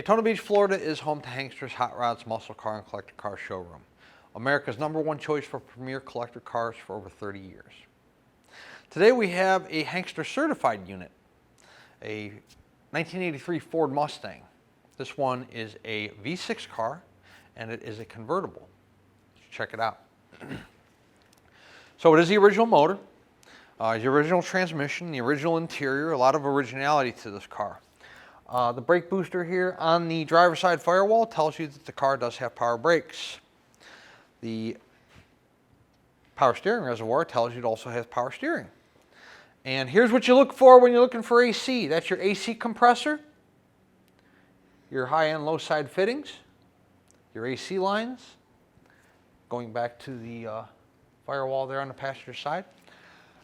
Daytona Beach, Florida is home to Hanksters Hot Rods Muscle Car and Collector Car Showroom, America's #1 choice for premier collector cars for over 30 years. Today we have a Hankster certified unit, a 1983 Ford Mustang. This one is a V6 car and it is a convertible. Let's check it out. So it is the original motor, the original transmission, the original interior, a lot of originality to this car. The brake booster here on the driver's side firewall tells you that the car does have power brakes. The power steering reservoir tells you it also has power steering. And here's what you look for when you're looking for AC. That's your AC compressor, your high and low side fittings, your AC lines, going back to the firewall there on the passenger side.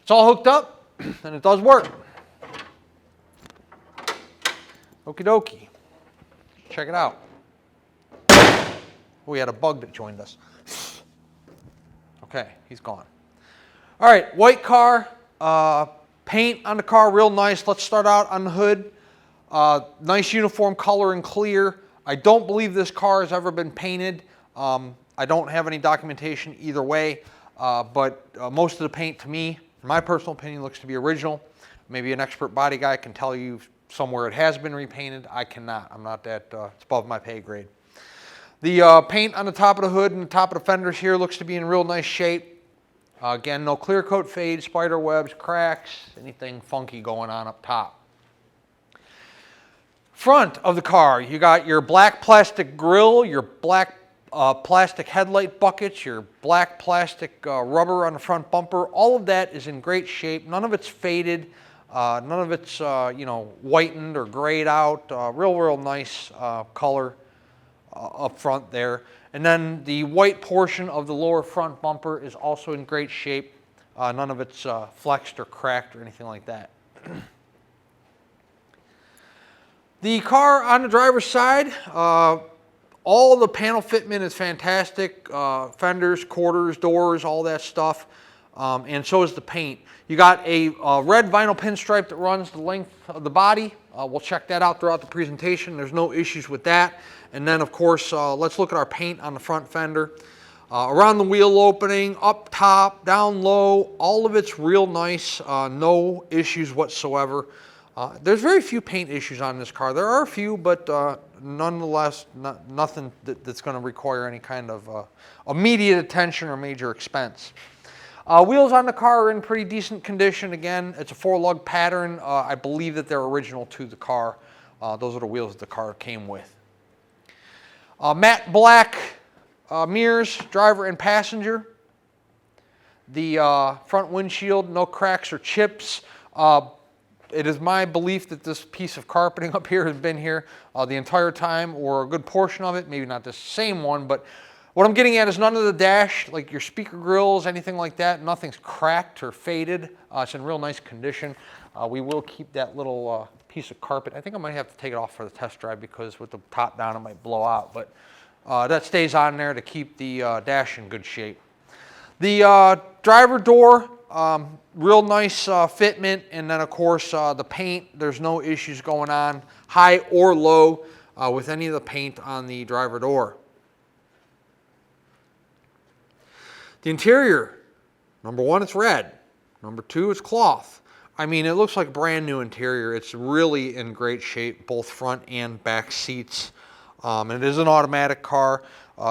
It's all hooked up and it does work. Okie dokie. Check it out. We had a bug that joined us. Okay, he's gone. All right, white car. Paint on the car, real nice. Let's start out on the hood. Nice uniform color and clear. I don't believe this car has ever been painted. I don't have any documentation either way, but most of the paint to me, in my personal opinion, looks to be original. Maybe an expert body guy can tell you somewhere it has been repainted. I cannot. I'm not that, it's above my pay grade. The paint on the top of the hood and the top of the fenders here looks to be in real nice shape. Again, no clear coat fade, spider webs, cracks, anything funky going on up top. Front of the car, you got your black plastic grille, your black plastic headlight buckets, your black plastic rubber on the front bumper. All of that is in great shape. None of it's faded. None of it's whitened or grayed out. Real nice color up front there. And then the white portion of the lower front bumper is also in great shape. None of it's flexed or cracked or anything like that. The car on the driver's side, all the panel fitment is fantastic. Fenders, quarters, doors, all that stuff. And so is the paint. You got a red vinyl pinstripe that runs the length of the body. We'll check that out throughout the presentation. There's no issues with that. And then, of course, let's look at our paint on the front fender. Around the wheel opening, up top, down low, all of it's real nice. No issues whatsoever. There's very few paint issues on this car. There are a few, but nonetheless, nothing that's going to require any kind of immediate attention or major expense. Wheels on the car are in pretty decent condition. Again, it's a 4-lug pattern. I believe that they're original to the car. Those are the wheels that the car came with. Matte black mirrors, driver and passenger. The front windshield, no cracks or chips. It is my belief that this piece of carpeting up here has been here the entire time, or a good portion of it. Maybe not the same one, but what I'm getting at is none of the dash, like your speaker grills, anything like that, nothing's cracked or faded. It's in real nice condition. We will keep that little piece of carpet. I think I might have to take it off for the test drive because with the top down it might blow out, but that stays on there to keep the dash in good shape. The driver door, real nice fitment, and then of course the paint, there's no issues going on, high or low, with any of the paint on the driver door. The interior, number one, it's red. Number two, it's cloth. I mean, it looks like a brand new interior. It's really in great shape, both front and back seats. It is an automatic car.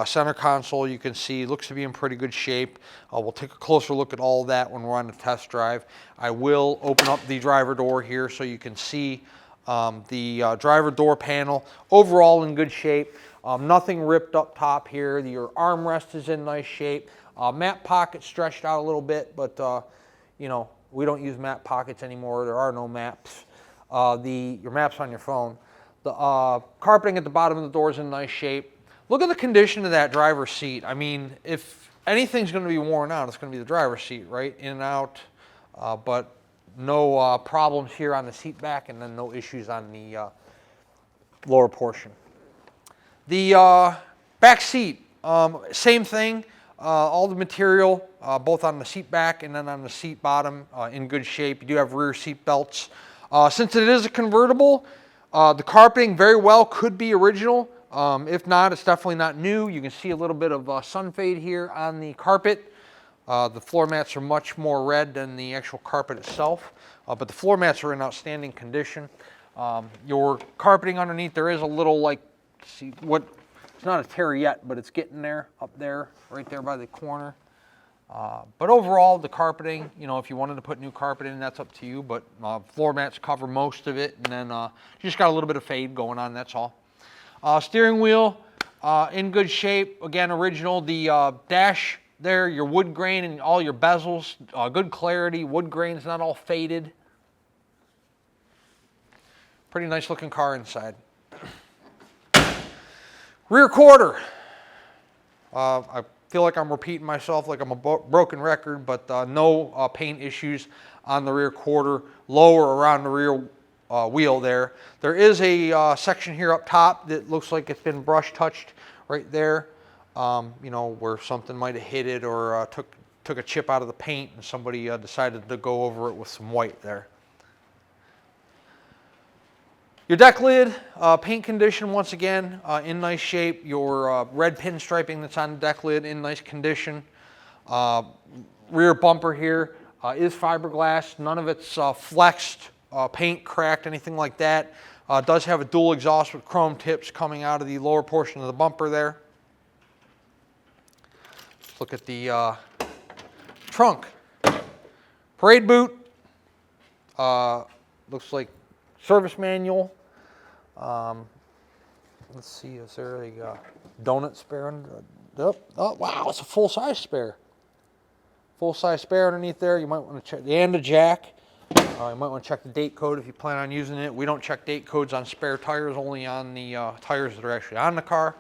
Center console, you can see, looks to be in pretty good shape. We'll take a closer look at all that when we're on the test drive. I will open up the driver door here so you can see the driver door panel. Overall in good shape. Nothing ripped up top here. Your armrest is in nice shape. Map pocket stretched out a little bit, but you know, we don't use map pockets anymore. There are no maps. Your map's on your phone. The carpeting at the bottom of the door is in nice shape. Look at the condition of that driver's seat. I mean, if anything's going to be worn out, it's going to be the driver's seat, right? In and out, but no problems here on the seat back, and then no issues on the lower portion. The back seat, same thing. All the material, both on the seat back and then on the seat bottom, in good shape. You do have rear seat belts. Since it is a convertible, The carpeting very well could be original. If not, it's definitely not new. You can see a little bit of sun fade here on the carpet. The floor mats are much more red than the actual carpet itself, but the floor mats are in outstanding condition. Your carpeting underneath, there is a little, like, see what, it's not a tear yet, but it's getting there, up there, right there by the corner. But overall, the carpeting, you know, if you wanted to put new carpet in, that's up to you, but floor mats cover most of it, and then you just got a little bit of fade going on, that's all. Steering wheel, in good shape, again, original. The dash there, your wood grain and all your bezels, good clarity, wood grain's not all faded. Pretty nice looking car inside. Rear quarter. I feel like I'm repeating myself like I'm a broken record, but no paint issues on the rear quarter, lower around the rear wheel there. There is a section here up top that looks like it's been brush touched right there, you know, where something might have hit it or took a chip out of the paint and somebody decided to go over it with some white there. Your deck lid, paint condition once again, in nice shape. Your red pinstriping that's on the deck lid in nice condition. Rear bumper here is fiberglass. None of it's flexed, paint cracked, anything like that. Does have a dual exhaust with chrome tips coming out of the lower portion of the bumper there. Let's look at the trunk. Parade boot. Looks like service manual. Let's see, is there a donut spare? Oh, wow, it's a full-size spare. Full-size spare underneath there. You might want to check, and a jack. You might want to check the date code if you plan on using it. We don't check date codes on spare tires, only on the tires that are actually on the car.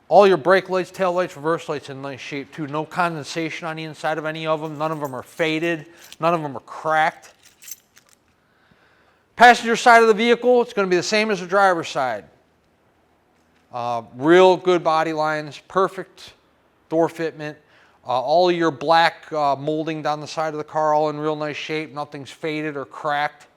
All your brake lights, tail lights, reverse lights in nice shape too. No condensation on the inside of any of them. None of them are faded. None of them are cracked. Passenger side of the vehicle, it's going to be the same as the driver's side. Real good body lines, perfect door fitment. All of your black molding down the side of the car, all in real nice shape. Nothing's faded or cracked.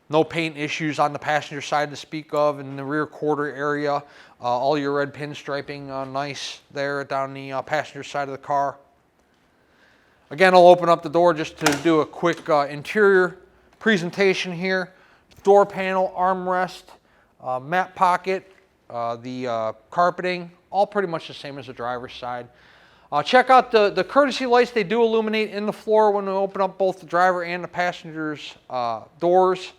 No paint issues on the passenger side to speak of. In the rear quarter area, all your red pinstriping nice there down the passenger side of the car. Again, I'll open up the door just to do a quick interior presentation here. Door panel, armrest, mat pocket, the carpeting, all pretty much the same as the driver's side. Check out the courtesy lights. They do illuminate in the floor when we open up both the driver and the passenger's doors.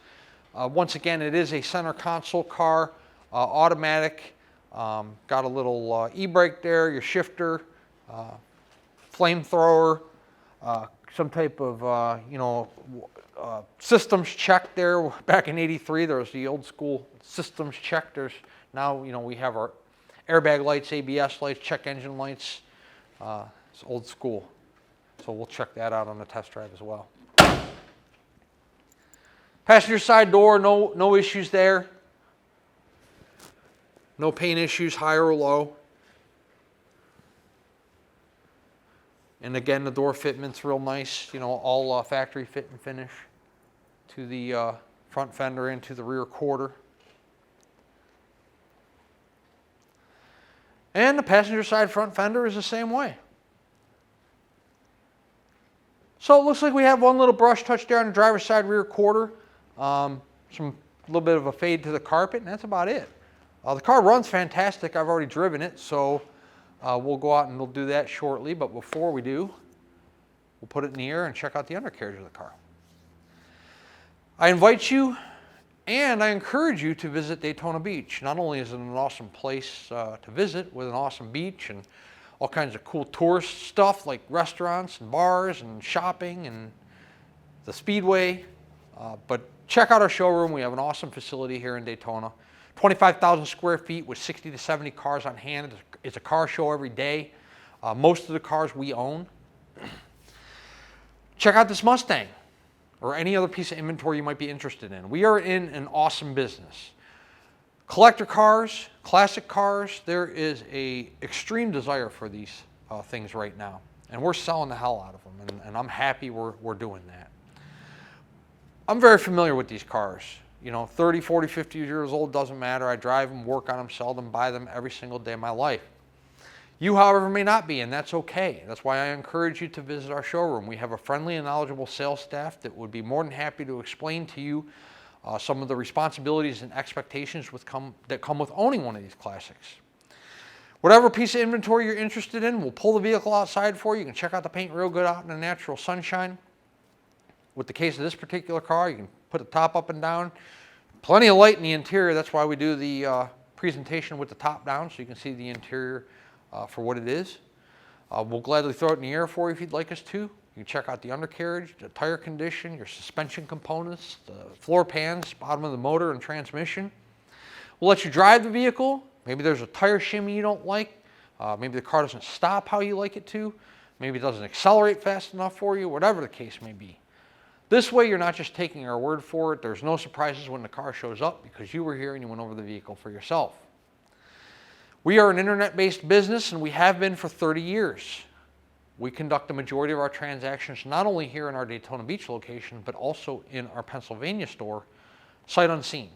Once again, it is a center console car, automatic. Got a little e-brake there, your shifter, flamethrower, some type of, you know, systems check there. Back in '83, there was the old school systems check. There's now, you know, we have our airbag lights, ABS lights, check engine lights. It's old school. So we'll check that out on the test drive as well. Passenger side door, no issues there. No paint issues, high or low. And again, the door fitment's real nice, you know, all factory fit and finish to the front fender and to the rear quarter. And the passenger side front fender is the same way. So it looks like we have one little brush touch there on the driver's side rear quarter. Some little bit of a fade to the carpet, and that's about it. The car runs fantastic. I've already driven it, so we'll go out and we'll do that shortly. But before we do, we'll put it in the air and check out the undercarriage of the car. I invite you and I encourage you to visit Daytona Beach. Not only is it an awesome place to visit with an awesome beach and all kinds of cool tourist stuff like restaurants and bars and shopping and the Speedway, but check out our showroom. We have an awesome facility here in Daytona. 25,000 square feet with 60 to 70 cars on hand. It's a car show every day. Most of the cars we own. Check out this Mustang or any other piece of inventory you might be interested in. We are in an awesome business. Collector cars, classic cars, there is an extreme desire for these things right now. And we're selling the hell out of them, and I'm happy we're doing that. I'm very familiar with these cars. You know, 30, 40, 50 years old, doesn't matter. I drive them, work on them, sell them, buy them every single day of my life. You, however, may not be, and that's okay. That's why I encourage you to visit our showroom. We have a friendly and knowledgeable sales staff that would be more than happy to explain to you some of the responsibilities and expectations that come with owning one of these classics. Whatever piece of inventory you're interested in, we'll pull the vehicle outside for you. You can check out the paint real good out in the natural sunshine. With the case of this particular car, you can put the top up and down. Plenty of light in the interior. That's why we do the presentation with the top down, so you can see the interior for what it is. We'll gladly throw it in the air for you if you'd like us to. You can check out the undercarriage, the tire condition, your suspension components, the floor pans, bottom of the motor and transmission. We'll let you drive the vehicle. Maybe there's a tire shimmy you don't like. Maybe the car doesn't stop how you like it to. Maybe it doesn't accelerate fast enough for you, whatever the case may be. This way, you're not just taking our word for it. There's no surprises when the car shows up because you were here and you went over the vehicle for yourself. We are an internet-based business, and we have been for 30 years. We conduct the majority of our transactions not only here in our Daytona Beach location, but also in our Pennsylvania store, sight unseen.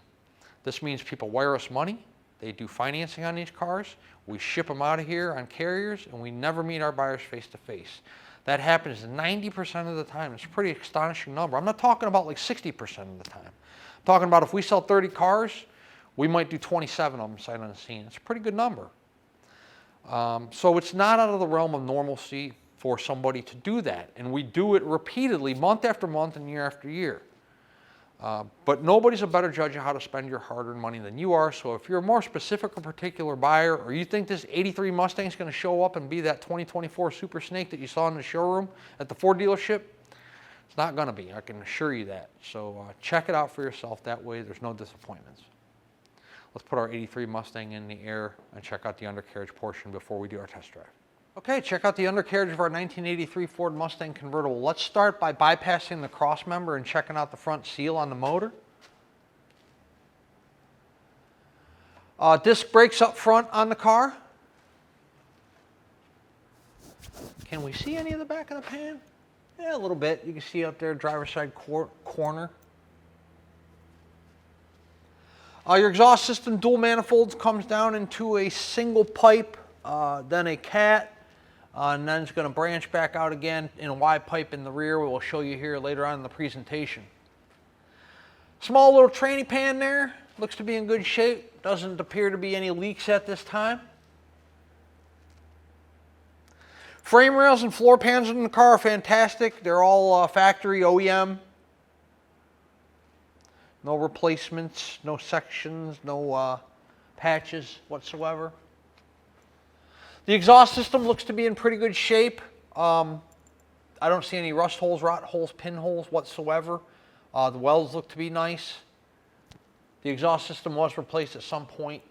This means people wire us money. They do financing on these cars. We ship them out of here on carriers, and we never meet our buyers face-to-face. That happens 90% of the time. It's a pretty astonishing number. I'm not talking about like 60% of the time. I'm talking about if we sell 30 cars, we might do 27 of them sight unseen. It's a pretty good number. So it's not out of the realm of normalcy for somebody to do that. And we do it repeatedly, month after month and year after year. But nobody's a better judge of how to spend your hard-earned money than you are. So if you're a more specific or particular buyer, or you think this 83 Mustang is going to show up and be that 2024 Super Snake that you saw in the showroom at the Ford dealership, it's not going to be. I can assure you that. So check it out for yourself. That way there's no disappointments. Let's put our 83 Mustang in the air and check out the undercarriage portion before we do our test drive. Okay, check out the undercarriage of our 1983 Ford Mustang Convertible. Let's start by bypassing the cross member and checking out the front seal on the motor. Disc brakes up front on the car. Can we see any of the back of the pan? Yeah, a little bit. You can see up there, driver's side corner. Your exhaust system, dual manifolds, comes down into a single pipe, then a cat. And then it's going to branch back out again in a wide pipe in the rear. We'll show you here later on in the presentation. Small little tranny pan there. Looks to be in good shape. Doesn't appear to be any leaks at this time. Frame rails and floor pans in the car are fantastic. They're all factory OEM. No replacements, no sections, no patches whatsoever. The exhaust system looks to be in pretty good shape. I don't see any rust holes, rot holes, pinholes whatsoever. The welds look to be nice. The exhaust system was replaced at some point,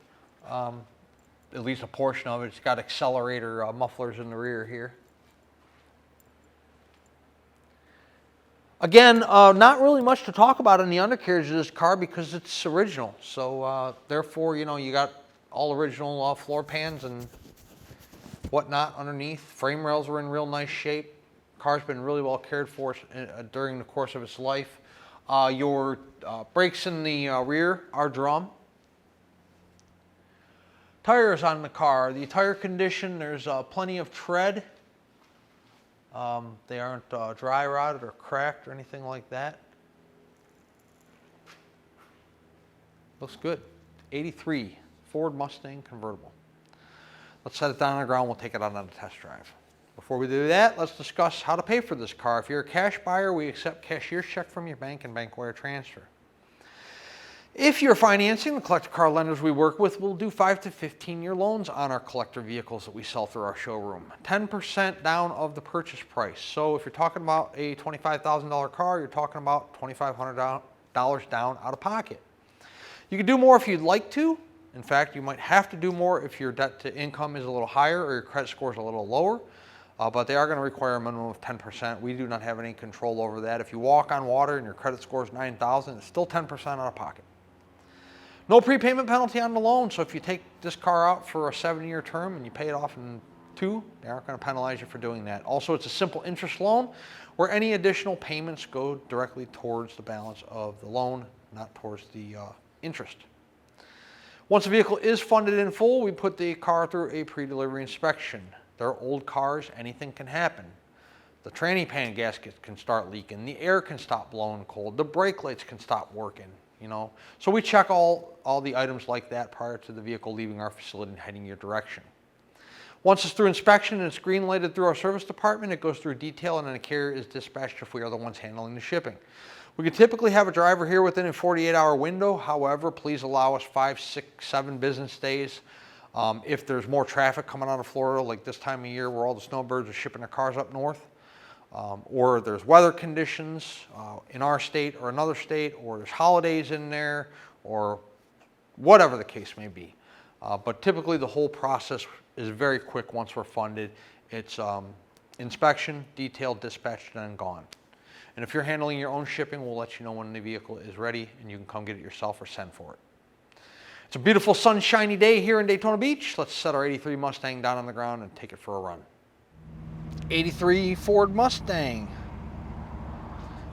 at least a portion of it. It's got accelerator mufflers in the rear here. Again, not really much to talk about in the undercarriage of this car because it's original. So therefore, you know, you got all original floor pans and whatnot underneath. Frame rails are in real nice shape. Car's been really well cared for during the course of its life. Your brakes in the rear are drum. Tires on the car. The tire condition, there's plenty of tread. They aren't dry rotted or cracked or anything like that. Looks good. 83 Ford Mustang Convertible. Let's set it down on the ground. We'll take it out on a test drive. Before we do that, let's discuss how to pay for this car. If you're a cash buyer, we accept cashier's check from your bank and bank wire transfer. If you're financing, the collector car lenders we work with will do 5 to 15-year loans on our collector vehicles that we sell through our showroom. 10% down of the purchase price. So if you're talking about a $25,000 car, you're talking about $2,500 down out of pocket. You can do more if you'd like to. In fact, you might have to do more if your debt to income is a little higher or your credit score is a little lower, but they are going to require a minimum of 10%. We do not have any control over that. If you walk on water and your credit score is 9,000, it's still 10% out of pocket. No prepayment penalty on the loan, so if you take this car out for a 7-year term and you pay it off in 2, they aren't going to penalize you for doing that. Also, it's a simple interest loan where any additional payments go directly towards the balance of the loan, not towards the interest. Once the vehicle is funded in full, we put the car through a pre-delivery inspection. They're old cars, anything can happen. The tranny pan gasket can start leaking, the air can stop blowing cold, the brake lights can stop working, you know. So we check all the items like that prior to the vehicle leaving our facility and heading your direction. Once it's through inspection and it's green lighted through our service department, it goes through detail and then a carrier is dispatched if we are the ones handling the shipping. We could typically have a driver here within a 48-hour window. However, please allow us 5, 6, 7 business days. If there's more traffic coming out of Florida, like this time of year where all the snowbirds are shipping their cars up north, or there's weather conditions in our state or another state, or there's holidays in there, or whatever the case may be. But typically the whole process is very quick once we're funded. It's inspection, detail, dispatch, and then gone. And if you're handling your own shipping, we'll let you know when the vehicle is ready and you can come get it yourself or send for it. It's a beautiful sunshiny day here in Daytona Beach. Let's set our 83 Mustang down on the ground and take it for a run. 83 Ford Mustang.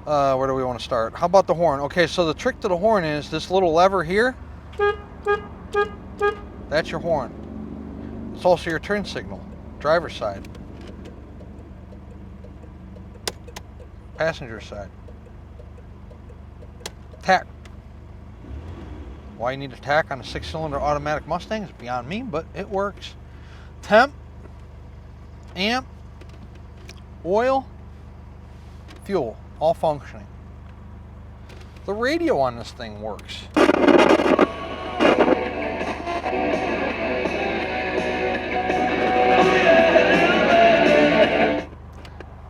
Where do we want to start? How about the horn? Okay, so the trick to the horn is this little lever here. That's your horn. It's also your turn signal, driver's side, passenger side. Tack. Why you need a tack on a 6-cylinder automatic Mustang is beyond me, but it works. Temp, amp, oil, fuel, all functioning. The radio on this thing works.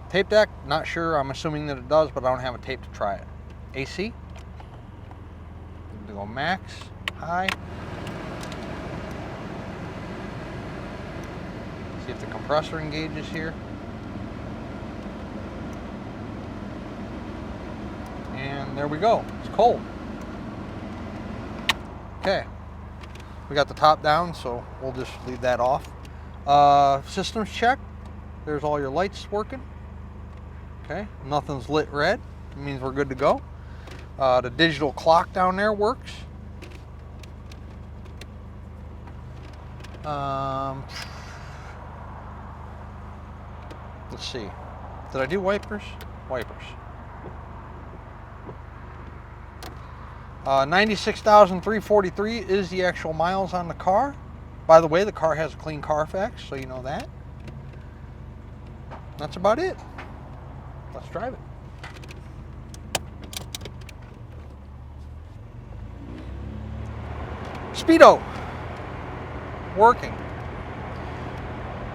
Tape deck, not sure. I'm assuming that it does, but I don't have a tape to try it. AC. We go max, high. See if the compressor engages here. And there we go. It's cold. Okay. We got the top down, so we'll just leave that off. Systems check. There's all your lights working. Okay, nothing's lit red. It means we're good to go. The digital clock down there works. Let's see. Did I do wipers? Wipers. 96,343 is the actual miles on the car. By the way, the car has a clean Carfax, so you know that. That's about it. Let's drive it. Speedo. Working.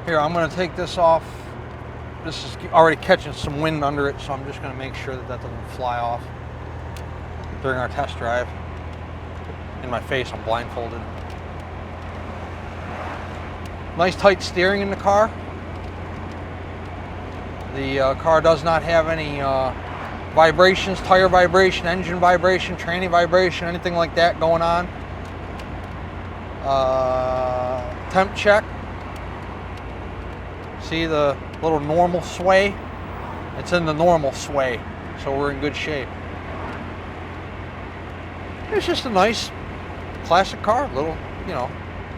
Here, I'm going to take this off. This is already catching some wind under it, so I'm just going to make sure that that doesn't fly off during our test drive. In my face, I'm blindfolded. Nice tight steering in the car. The car does not have any vibrations, tire vibration, engine vibration, tranny vibration, anything like that going on. Temp check. See the little normal sway? It's in the normal sway, so we're in good shape. It's just a nice classic car, little, you know,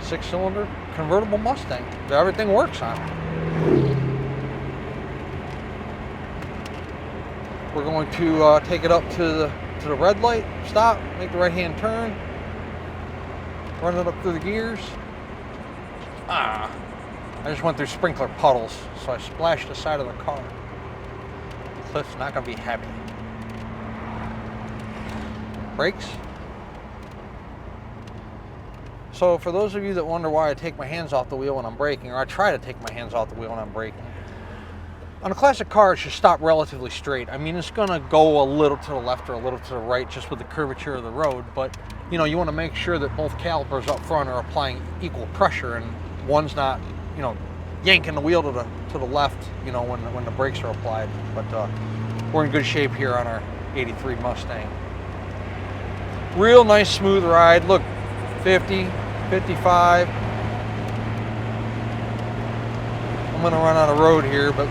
6-cylinder convertible Mustang. Everything works on it. We're going to take it up to the red light, stop, make the right-hand turn, run it up through the gears. I just went through sprinkler puddles, so I splashed the side of the car. Cliff's not going to be happy. Brakes. So for those of you that wonder why I take my hands off the wheel when I'm braking, or I try to take my hands off the wheel when I'm braking, on a classic car, it should stop relatively straight. I mean, it's going to go a little to the left or a little to the right just with the curvature of the road, but you know, you want to make sure that both calipers up front are applying equal pressure and one's not, you know, yanking the wheel to the left, you know, when the brakes are applied. But we're in good shape here on our 83 Mustang. Real nice smooth ride. Look, 50, 55. I'm gonna run out of road here, but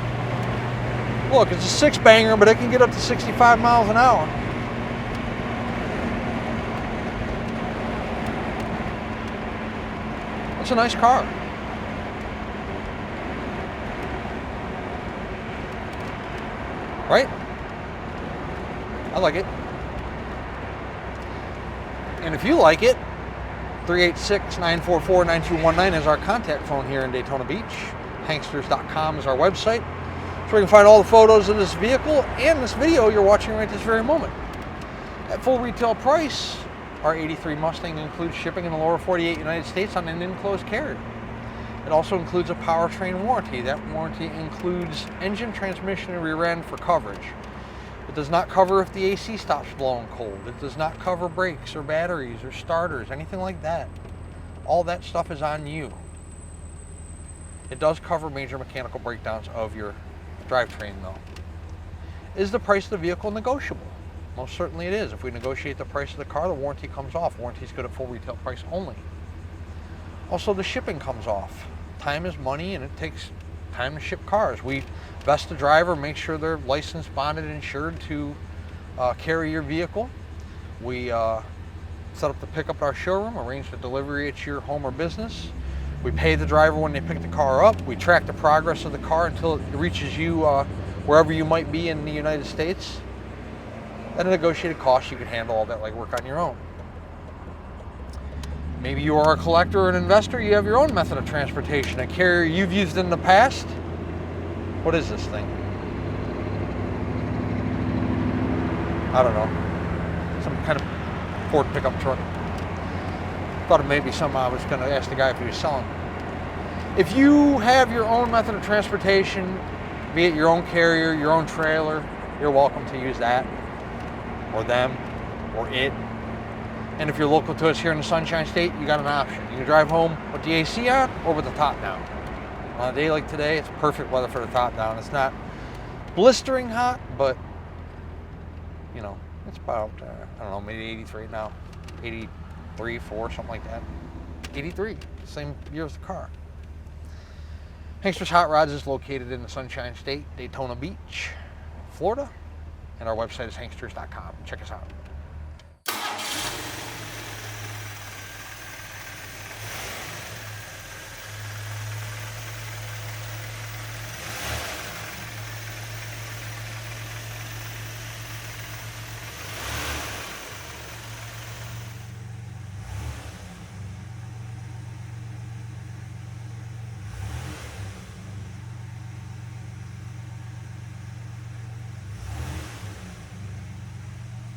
look, it's a 6-banger, but it can get up to 65 miles an hour. It's a nice car. Right? I like it. And if you like it, 386-944-9219 is our contact phone here in Daytona Beach. Hanksters.com is our website. So we can find all the photos of this vehicle and this video you're watching right this very moment. At full retail price, our 83 Mustang includes shipping in the lower 48 United States on an enclosed carrier. It also includes a powertrain warranty. That warranty includes engine, transmission, and rear end for coverage. It does not cover if the AC stops blowing cold. It does not cover brakes or batteries or starters, anything like that. All that stuff is on you. It does cover major mechanical breakdowns of your drivetrain though. Is the price of the vehicle negotiable? Most certainly it is. If we negotiate the price of the car, the warranty comes off. Warranty is good at full retail price only. Also, the shipping comes off. Time is money, and it takes time to ship cars. We vest the driver, make sure they're licensed, bonded, and insured to carry your vehicle. We set up the pickup at our showroom, arrange the delivery at your home or business. We pay the driver when they pick the car up. We track the progress of the car until it reaches you wherever you might be in the United States. At a negotiated cost, you can handle all that legwork on your own. Maybe you are a collector or an investor, you have your own method of transportation, a carrier you've used in the past. What is this thing? I don't know. Some kind of Ford pickup truck. Thought it may be something I was going to ask the guy if he was selling. If you have your own method of transportation, be it your own carrier, your own trailer, you're welcome to use that, or them, or it. And if you're local to us here in the Sunshine State, you got an option. You can drive home with the AC on or with the top down. On a day like today, it's perfect weather for the top down. It's not blistering hot, but you know, it's about, I don't know, maybe 83 now. 83, 4, something like that. 83, same year as the car. Hanksters Hot Rods is located in the Sunshine State, Daytona Beach, Florida. And our website is hanksters.com. Check us out.